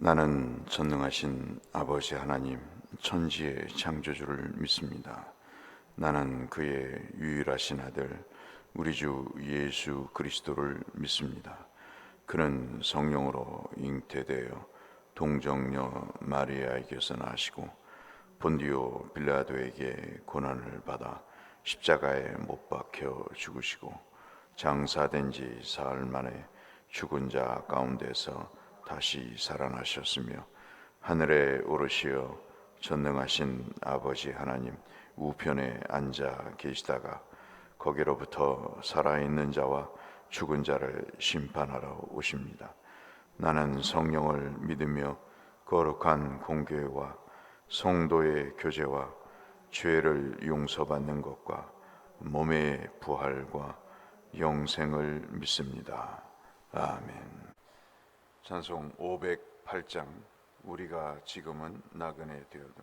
나는 전능하신 아버지 하나님, 천지의 창조주를 믿습니다. 나는 그의 유일하신 아들, 우리 주 예수 그리스도를 믿습니다. 그는 성령으로 잉태되어 동정녀 마리아에게서 나시고 본디오 빌라도에게 고난을 받아 십자가에 못 박혀 죽으시고 장사된 지 사흘 만에 죽은 자 가운데서 다시 살아나셨으며 하늘에 오르시어 전능하신 아버지 하나님 우편에 앉아 계시다가 거기로부터 살아있는 자와 죽은 자를 심판하러 오십니다. 나는 성령을 믿으며 거룩한 공교회와 성도의 교제와 죄를 용서받는 것과 몸의 부활과 영생을 믿습니다. 아멘. 찬송 508장. 우리가 지금은 나그네 되어도.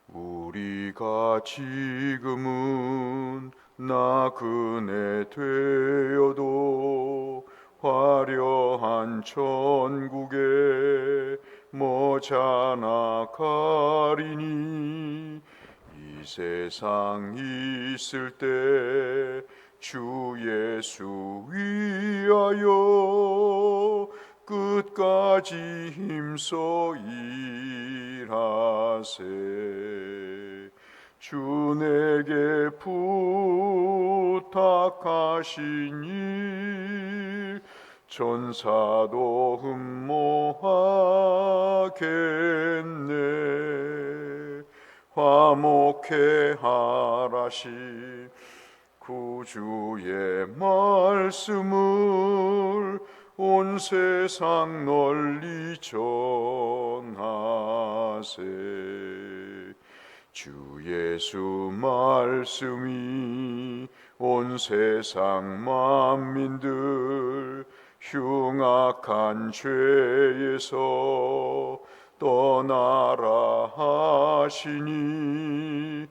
우리가 지금은 나그네 되어도 화려한 천국에 머지않아 가리니 이 세상 있을 때 주 예수 위하여 끝까지 힘써 일하세. 주 내게 부탁하신 일 천사도 흠모하겠네. 화목해 하라신 구주의 말씀을 온 세상 널리 전하세. 주 예수 말씀이 온 세상 만민들 흉악한 죄에서 떠나라 하시니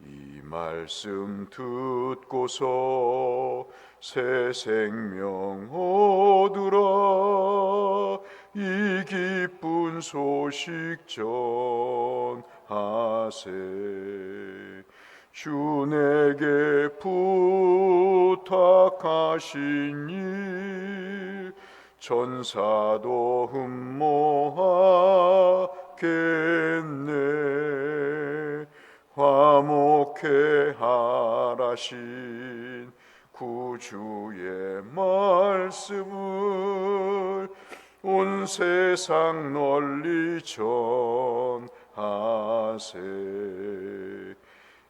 이 말씀 듣고서 새 생명 얻으라. 이 기쁜 소식 전하세. 주 내게 부탁하신 일 천사도 흠모하겠네. 화목해 하라신 구주의 말씀을 온 세상 널리 전하세.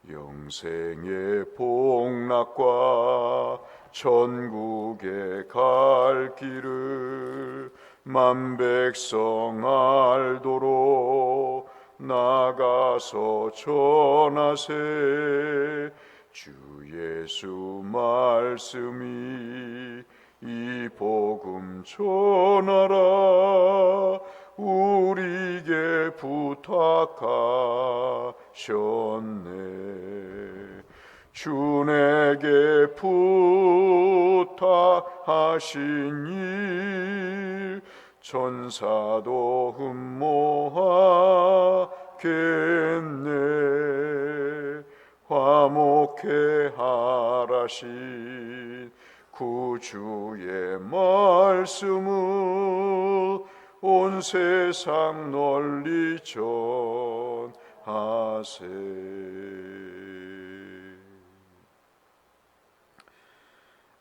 영생의 복락과 천국에 갈 길을 만백성 알도록 나가서 전하세. 주 예수 말씀이 이 복음 전하라. 우리에게 부탁하셨네. 주 내게 부탁하신 일 천사도 흠모하겠네. 화목해 하라신 구주의 말씀을 온 세상 널리 전하세.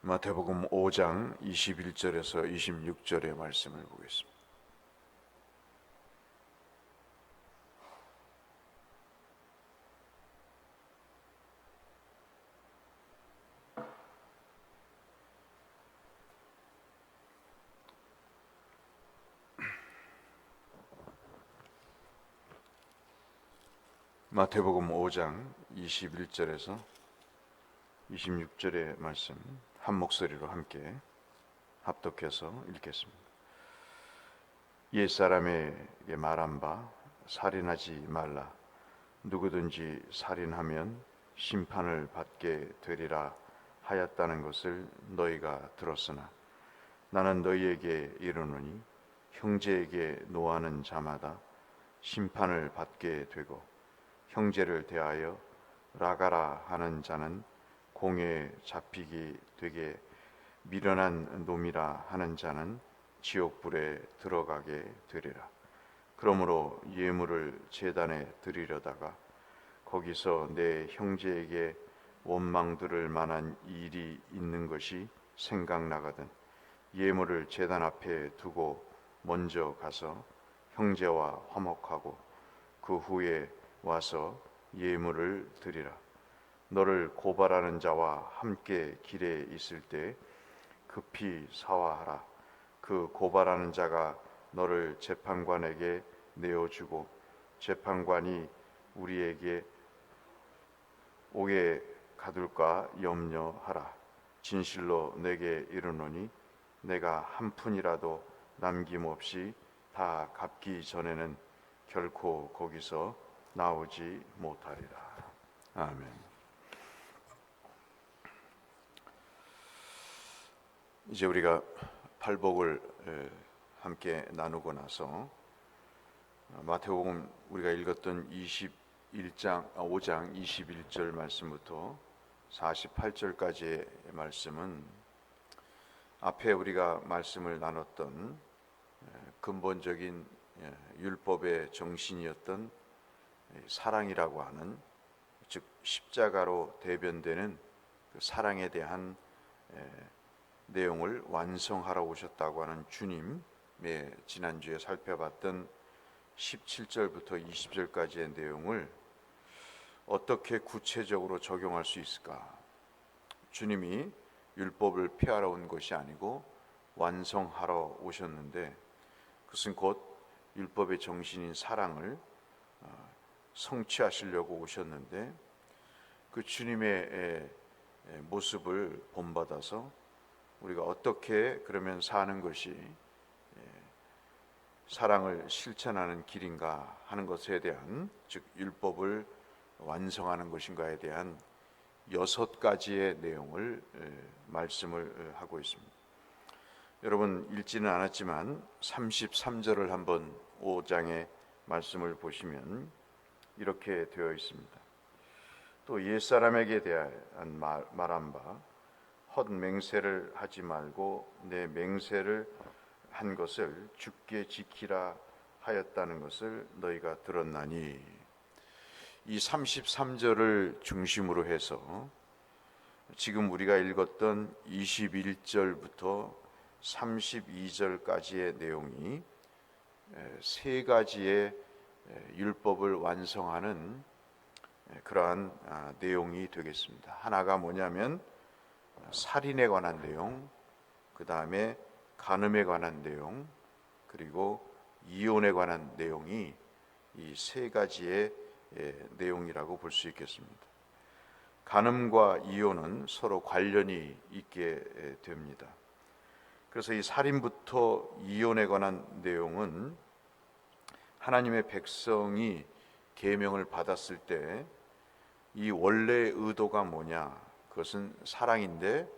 마태복음 5장 21절에서 26절의 말씀을 보겠습니다. 마태복음 5장 21절에서 26절의 말씀 한 목소리로 함께 합독해서 읽겠습니다. 옛사람에게 말한 바 살인하지 말라. 누구든지 살인하면 심판을 받게 되리라 하였다는 것을 너희가 들었으나 나는 너희에게 이르노니 형제에게 노하는 자마다 심판을 받게 되고 형제를 대하여 라가라 하는 자는 공회에 잡히게 되게 미련한 놈이라 하는 자는 지옥불에 들어가게 되리라. 그러므로 예물을 제단에 드리려다가 거기서 내 형제에게 원망 들을 만한 일이 있는 것이 생각나거든 예물을 제단 앞에 두고 먼저 가서 형제와 화목하고 그 후에 와서 예물을 드리라. 너를 고발하는 자와 함께 길에 있을 때 급히 사화하라. 그 고발하는 자가 너를 재판관에게 내어주고 재판관이 우리에게 오게 가둘까 염려하라. 진실로 내게 이르노니 내가 한 푼이라도 남김없이 다 갚기 전에는 결코 거기서 나오지 못하리라. 아멘. 이제 우리가 팔복을 함께 나누고 나서 마태복음 우리가 읽었던 5장 21절 말씀부터 48절까지의 말씀은 앞에 우리가 말씀을 나눴던 근본적인 율법의 정신이었던 사랑이라고 하는, 즉 십자가로 대변되는 그 사랑에 대한 내용을 완성하러 오셨다고 하는 주님의 지난주에 살펴봤던 17절부터 20절까지의 내용을 어떻게 구체적으로 적용할 수 있을까? 주님이 율법을 폐하러 온 것이 아니고 완성하러 오셨는데 그것은 곧 율법의 정신인 사랑을 성취하시려고 오셨는데 그 주님의 모습을 본받아서 우리가 어떻게 그러면 사는 것이 사랑을 실천하는 길인가 하는 것에 대한, 즉 율법을 완성하는 것인가에 대한 6가지의 내용을 말씀을 하고 있습니다. 여러분 읽지는 않았지만 33절을 한번 5장의 말씀을 보시면 이렇게 되어 있습니다. 또 옛사람에게 대한 말한 바 헛맹세를 하지 말고 내 맹세를 한 것을 주께 지키라 하였다는 것을 너희가 들었나니, 이 33절을 중심으로 해서 지금 우리가 읽었던 21절부터 32절까지의 내용이 3가지의 율법을 완성하는 그러한 내용이 되겠습니다. 하나가 뭐냐면 살인에 관한 내용, 그 다음에 간음에 관한 내용, 그리고 이혼에 관한 내용이 이 3가지의 내용이라고 볼 수 있겠습니다. 간음과 이혼은 서로 관련이 있게 됩니다. 그래서 이 살인부터 이혼에 관한 내용은 하나님의 백성이 계명을 받았을 때 이 원래의 의도가 뭐냐? 그것은 사랑인데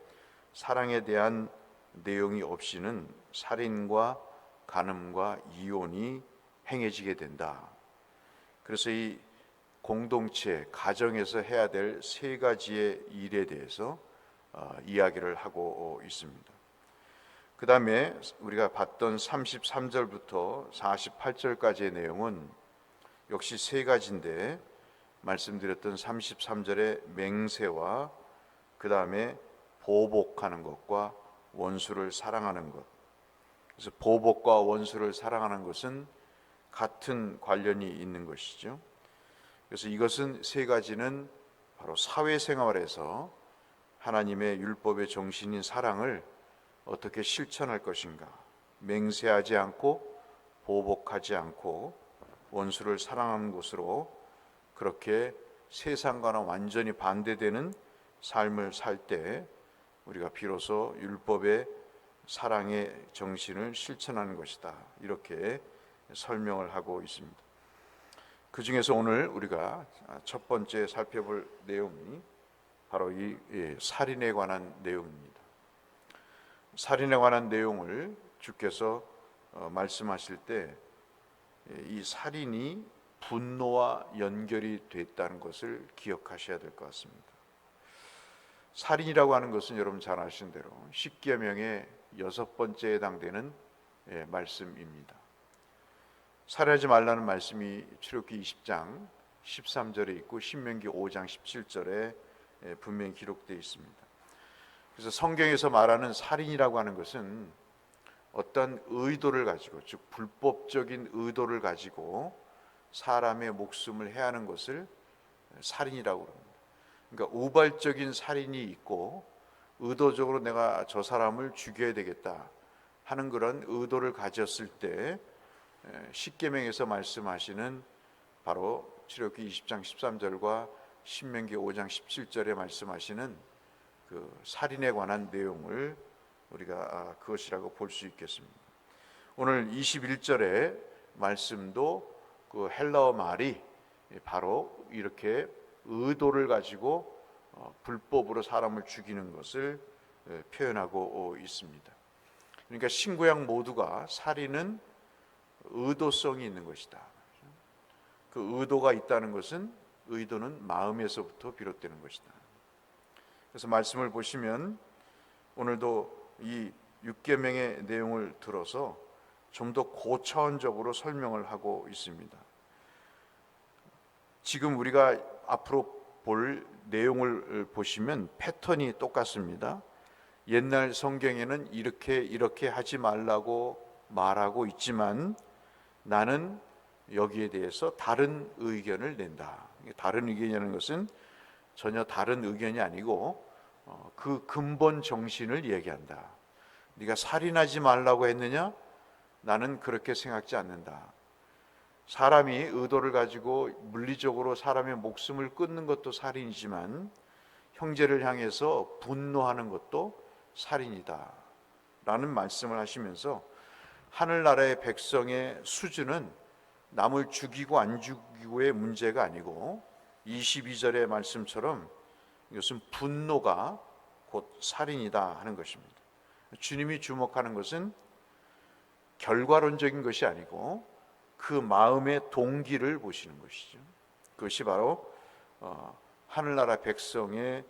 사랑에 대한 내용이 없이는 살인과 간음과 이혼이 행해지게 된다. 그래서 이 공동체, 가정에서 해야 될 3가지의 일에 대해서 이야기를 하고 있습니다. 그 다음에 우리가 봤던 33절부터 48절까지의 내용은 역시 3가지인데 말씀드렸던 33절의 맹세와 그 다음에 보복하는 것과 원수를 사랑하는 것. 그래서 보복과 원수를 사랑하는 것은 같은 관련이 있는 것이죠. 그래서 이것은 3가지는 바로 사회생활에서 하나님의 율법의 정신인 사랑을 어떻게 실천할 것인가, 맹세하지 않고 보복하지 않고 원수를 사랑하는 것으로 그렇게 세상과는 완전히 반대되는 삶을 살 때 우리가 비로소 율법의 사랑의 정신을 실천하는 것이다, 이렇게 설명을 하고 있습니다. 그 중에서 오늘 우리가 첫 번째 살펴볼 내용이 바로 이 살인에 관한 내용입니다. 살인에 관한 내용을 주께서 말씀하실 때 이 살인이 분노와 연결이 됐다는 것을 기억하셔야 될 것 같습니다. 살인이라고 하는 것은 여러분 잘 아시는 대로 십계명의 6번째에 해당되는 말씀입니다. 살인하지 말라는 말씀이 출애굽기 20장 13절에 있고 신명기 5장 17절에 분명히 기록되어 있습니다. 그래서 성경에서 말하는 살인이라고 하는 것은 어떤 의도를 가지고, 즉 불법적인 의도를 가지고 사람의 목숨을 해하는 것을 살인이라고 합니다. 그러니까 우발적인 살인이 있고 의도적으로 내가 저 사람을 죽여야 되겠다 하는 그런 의도를 가졌을 때 십계명에서 말씀하시는 바로 출애굽기 20장 13절과 신명기 5장 17절에 말씀하시는 그 살인에 관한 내용을 우리가 그것이라고 볼 수 있겠습니다. 오늘 21절의 말씀도 그 헬라어 말이 바로 이렇게 의도를 가지고 불법으로 사람을 죽이는 것을 표현하고 있습니다. 그러니까 신구약 모두가 살인은 의도성이 있는 것이다. 그 의도가 있다는 것은 의도는 마음에서부터 비롯되는 것이다. 그래서 말씀을 보시면 오늘도 이 6계명의 내용을 들어서 좀 더 고차원적으로 설명을 하고 있습니다. 지금 우리가 앞으로 볼 내용을 보시면 패턴이 똑같습니다. 옛날 성경에는 이렇게 하지 말라고 말하고 있지만 나는 여기에 대해서 다른 의견을 낸다. 다른 의견이라는 것은 전혀 다른 의견이 아니고 그 근본 정신을 얘기한다. 네가 살인하지 말라고 했느냐? 나는 그렇게 생각지 않는다. 사람이 의도를 가지고 물리적으로 사람의 목숨을 끊는 것도 살인이지만 형제를 향해서 분노하는 것도 살인이다 라는 말씀을 하시면서 하늘나라의 백성의 수준은 남을 죽이고 안 죽이고의 문제가 아니고 22절의 말씀처럼 이것은 분노가 곧 살인이다 하는 것입니다. 주님이 주목하는 것은 결과론적인 것이 아니고 그 마음의 동기를 보시는 것이죠. 그것이 바로 하늘나라 백성의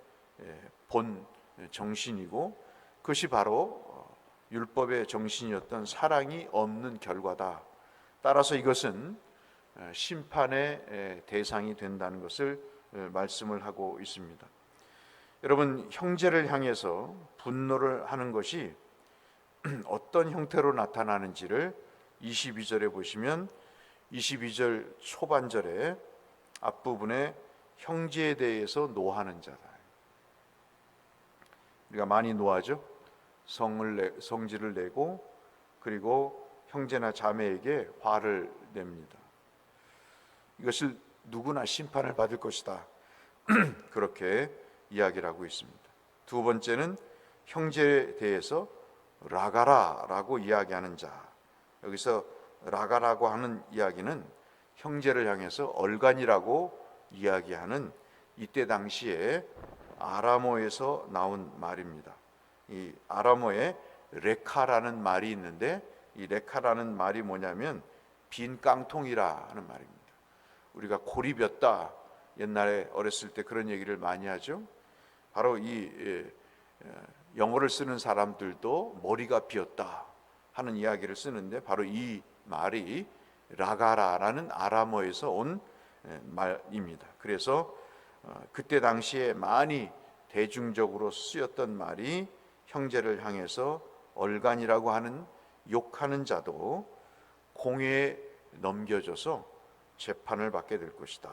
본 정신이고 그것이 바로 율법의 정신이었던 사랑이 없는 결과다. 따라서 이것은 심판의 대상이 된다는 것을 말씀을 하고 있습니다. 여러분, 형제를 향해서 분노를 하는 것이 어떤 형태로 나타나는지를 22절에 보시면 22절 초반절에 앞부분에 형제에 대해서 노하는 자다. 우리가 많이 노하죠. 성질을 내고 그리고 형제나 자매에게 화를 냅니다. 이것을 누구나 심판을 받을 것이다. 그렇게 이야기를 하고 있습니다. 두 번째는 형제에 대해서 라가라라고 이야기하는 자. 여기서 라가라고 하는 이야기는 형제를 향해서 얼간이라고 이야기하는 이때 당시에 아람어에서 나온 말입니다. 이 아람어에 레카라는 말이 있는데 이 레카라는 말이 뭐냐면 빈 깡통이라 하는 말입니다. 우리가 골이 볐다 옛날에 어렸을 때 그런 얘기를 많이 하죠. 바로 이 영어를 쓰는 사람들도 머리가 비었다 하는 이야기를 쓰는데 바로 이 말이 라가라라는 아람어에서 온 말입니다. 그래서 그때 당시에 많이 대중적으로 쓰였던 말이 형제를 향해서 얼간이라고 하는 욕하는 자도 공회에 넘겨져서 재판을 받게 될 것이다.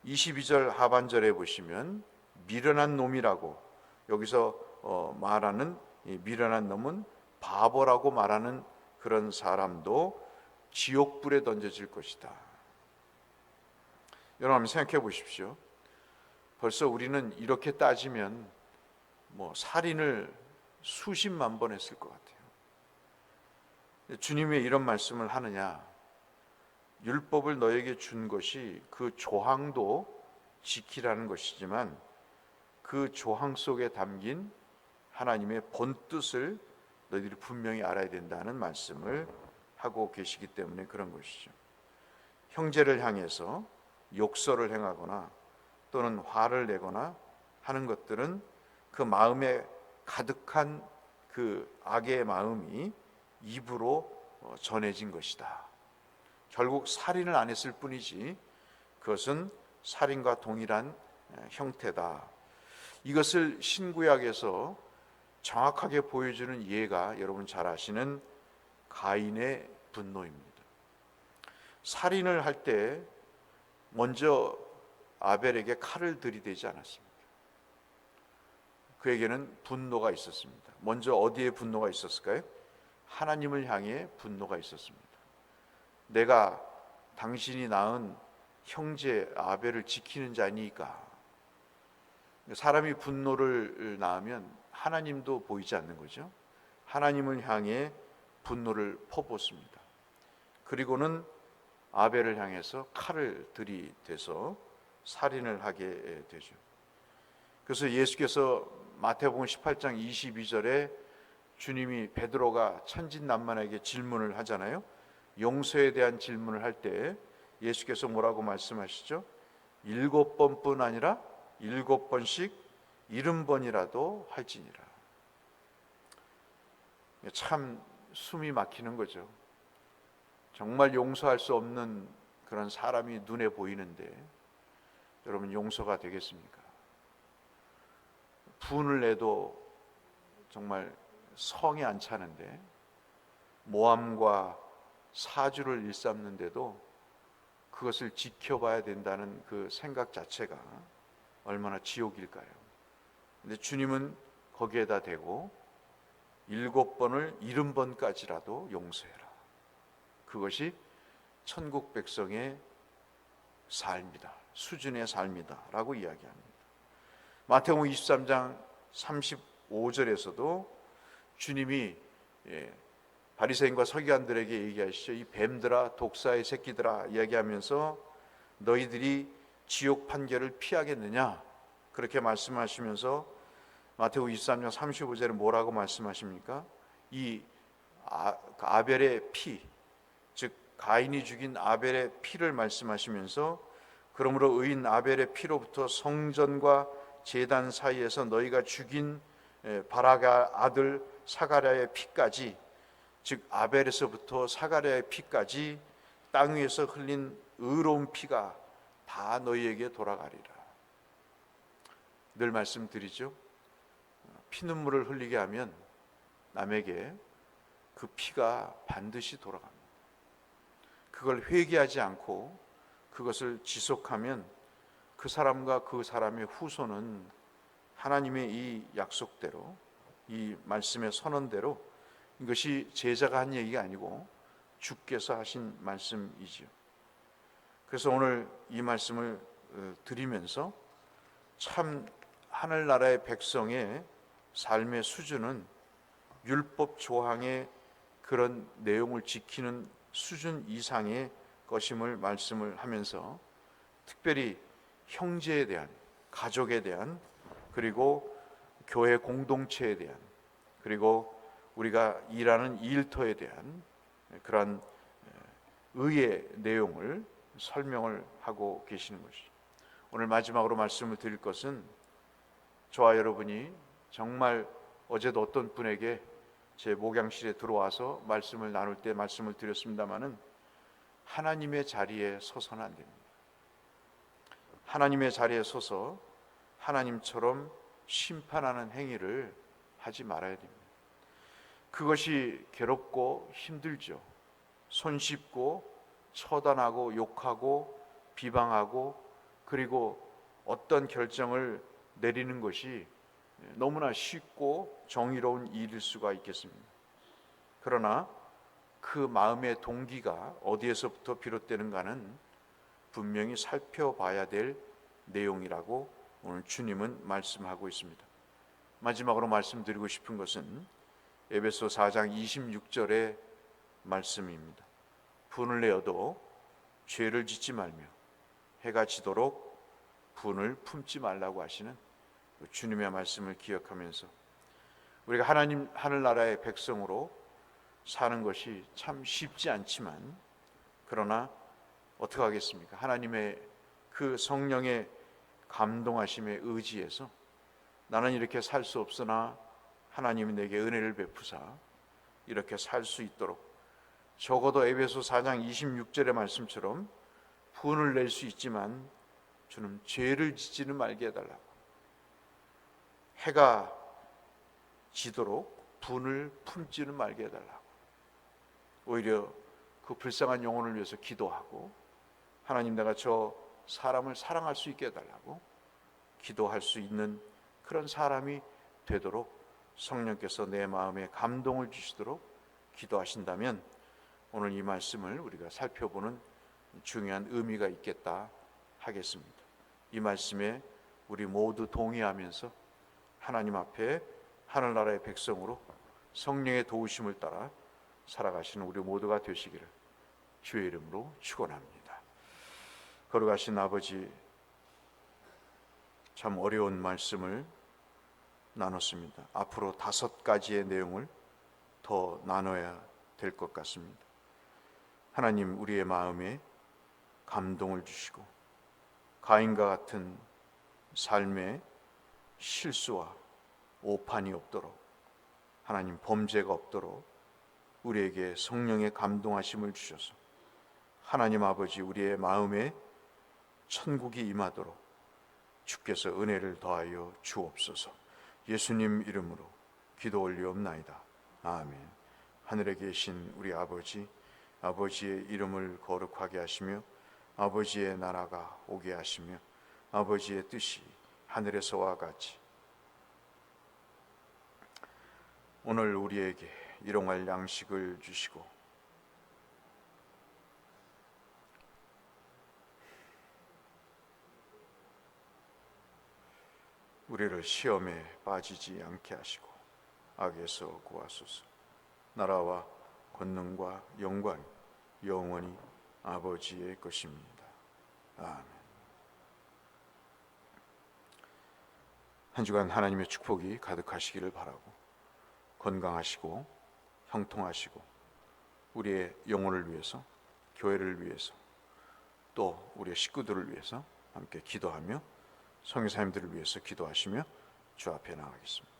22절 하반절에 보시면 미련한 놈이라고 여기서 말하는 이 미련한 놈은 바보라고 말하는 그런 사람도 지옥불에 던져질 것이다. 여러분 한번 생각해 보십시오. 벌써 우리는 이렇게 따지면 살인을 수십만 번 했을 것 같아요. 주님이 이런 말씀을 하느냐? 율법을 너에게 준 것이 그 조항도 지키라는 것이지만 그 조항 속에 담긴 하나님의 본뜻을 너희들이 분명히 알아야 된다는 말씀을 하고 계시기 때문에 그런 것이죠. 형제를 향해서 욕설을 행하거나 또는 화를 내거나 하는 것들은 그 마음에 가득한 그 악의 마음이 입으로 전해진 것이다. 결국 살인을 안 했을 뿐이지 그것은 살인과 동일한 형태다. 이것을 신구약에서 정확하게 보여주는 예가 여러분 잘 아시는 가인의 분노입니다. 살인을 할 때 먼저 아벨에게 칼을 들이대지 않았습니다. 그에게는 분노가 있었습니다. 먼저 어디에 분노가 있었을까요? 하나님을 향해 분노가 있었습니다. 내가 당신이 낳은 형제 아벨을 지키는 자니까. 사람이 분노를 낳으면 하나님도 보이지 않는 거죠. 하나님을 향해 분노를 퍼붓습니다. 그리고는 아벨을 향해서 칼을 들이대서 살인을 하게 되죠. 그래서 예수께서 마태복음 18장 22절에 주님이 베드로가 천진난만하게 질문을 하잖아요. 용서에 대한 질문을 할 때 예수께서 뭐라고 말씀하시죠? 7번뿐 아니라 7번씩 70번이라도 할지니라. 참 숨이 막히는 거죠. 정말 용서할 수 없는 그런 사람이 눈에 보이는데 여러분 용서가 되겠습니까? 분을 내도 정말 성이 안 차는데 모함과 사주를 일삼는데도 그것을 지켜봐야 된다는 그 생각 자체가 얼마나 지옥일까요? 근데 주님은 거기에다 대고 7번을 70번까지라도 용서해라. 그것이 천국 백성의 삶이다. 수준의 삶이다 라고 이야기합니다. 마태복음 23장 35절에서도 주님이 바리새인과 서기관들에게 얘기하시죠. 이 뱀들아 독사의 새끼들아 이야기하면서 너희들이 지옥 판결을 피하겠느냐 그렇게 말씀하시면서 마태복음 23장 35절에 뭐라고 말씀하십니까? 이 아벨의 피, 즉 가인이 죽인 아벨의 피를 말씀하시면서 그러므로 의인 아벨의 피로부터 성전과 제단 사이에서 너희가 죽인 바라가 아들 사가랴의 피까지, 즉 아벨에서부터 사가랴의 피까지 땅 위에서 흘린 의로운 피가 다 너희에게 돌아가리라. 늘 말씀드리죠. 피눈물을 흘리게 하면 남에게 그 피가 반드시 돌아갑니다. 그걸 회개하지 않고 그것을 지속하면 그 사람과 그 사람의 후손은 하나님의 이 약속대로, 이 말씀의 선언대로, 이것이 제자가 한 얘기가 아니고 주께서 하신 말씀이지요. 그래서 오늘 이 말씀을 드리면서 참 하늘나라의 백성의 삶의 수준은 율법 조항의 그런 내용을 지키는 수준 이상의 것임을 말씀을 하면서 특별히 형제에 대한, 가족에 대한, 그리고 교회 공동체에 대한, 그리고 우리가 일하는 일터에 대한 그런 의의 내용을 설명을 하고 계시는 것이죠. 오늘 마지막으로 말씀을 드릴 것은 저와 여러분이 정말 어제도 어떤 분에게 제 목양실에 들어와서 말씀을 나눌 때 말씀을 드렸습니다마는 하나님의 자리에 서서는 안 됩니다. 하나님의 자리에 서서 하나님처럼 심판하는 행위를 하지 말아야 됩니다. 그것이 괴롭고 힘들죠. 손쉽고 처단하고 욕하고 비방하고 그리고 어떤 결정을 내리는 것이 너무나 쉽고 정의로운 일일 수가 있겠습니다. 그러나 그 마음의 동기가 어디에서부터 비롯되는가는 분명히 살펴봐야 될 내용이라고 오늘 주님은 말씀하고 있습니다. 마지막으로 말씀드리고 싶은 것은 에베소 4장 26절의 말씀입니다. 분을 내어도 죄를 짓지 말며 해가 지도록 분을 품지 말라고 하시는 주님의 말씀을 기억하면서 우리가 하나님 하늘나라의 백성으로 사는 것이 참 쉽지 않지만, 그러나 어떻게 하겠습니까? 하나님의 그 성령의 감동하심에 의지해서 나는 이렇게 살 수 없으나 하나님이 내게 은혜를 베푸사 이렇게 살 수 있도록, 적어도 에베소 4장 26절의 말씀처럼 분을 낼 수 있지만 주는 죄를 짓지는 말게 해달라고, 해가 지도록 분을 품지는 말게 해달라고, 오히려 그 불쌍한 영혼을 위해서 기도하고 하나님, 내가 저 사람을 사랑할 수 있게 해달라고 기도할 수 있는 그런 사람이 되도록 성령께서 내 마음에 감동을 주시도록 기도하신다면, 오늘 이 말씀을 우리가 살펴보는 중요한 의미가 있겠다 하겠습니다. 이 말씀에 우리 모두 동의하면서 하나님 앞에 하늘나라의 백성으로 성령의 도우심을 따라 살아가시는 우리 모두가 되시기를 주의 이름으로 축원합니다. 거룩하신 아버지, 참 어려운 말씀을 나눴습니다. 앞으로 5가지의 내용을 더 나눠야 될 것 같습니다. 하나님, 우리의 마음에 감동을 주시고 가인과 같은 삶의 실수와 오판이 없도록, 하나님 범죄가 없도록 우리에게 성령의 감동하심을 주셔서 하나님 아버지, 우리의 마음에 천국이 임하도록 주께서 은혜를 더하여 주옵소서. 예수님 이름으로 기도 올리옵나이다. 아멘. 하늘에 계신 우리 아버지, 아버지의 이름을 거룩하게 하시며 아버지의 나라가 오게 하시며 아버지의 뜻이 하늘에서와 같이 오늘 우리에게 일용할 양식을 주시고 우리를 시험에 빠지지 않게 하시고 악에서 구하소서. 나라와 권능과 영광 영원히 아버지의 것입니다. 아멘. 한 주간 하나님의 축복이 가득하시기를 바라고, 건강하시고 형통하시고 우리의 영혼을 위해서, 교회를 위해서, 또 우리의 식구들을 위해서 함께 기도하며 성교사님들을 위해서 기도하시며 주 앞에 나가겠습니다.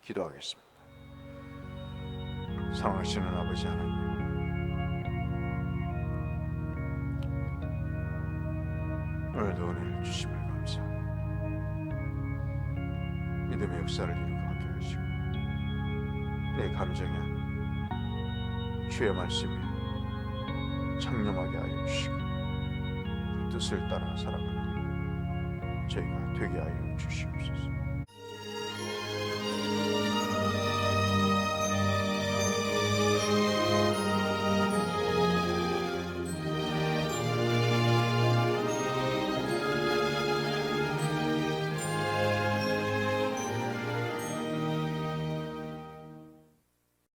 기도하겠습니다. 사랑하시는 아버지 하나님, 오늘도 은혜를 주심을 감사합니다. 믿음의 역사를 이루게 하시고 내 감정에 주의 말씀에 창념하게 하여 주시고 그 뜻을 따라 살아가는 저희가 되게 하여 주시옵소서.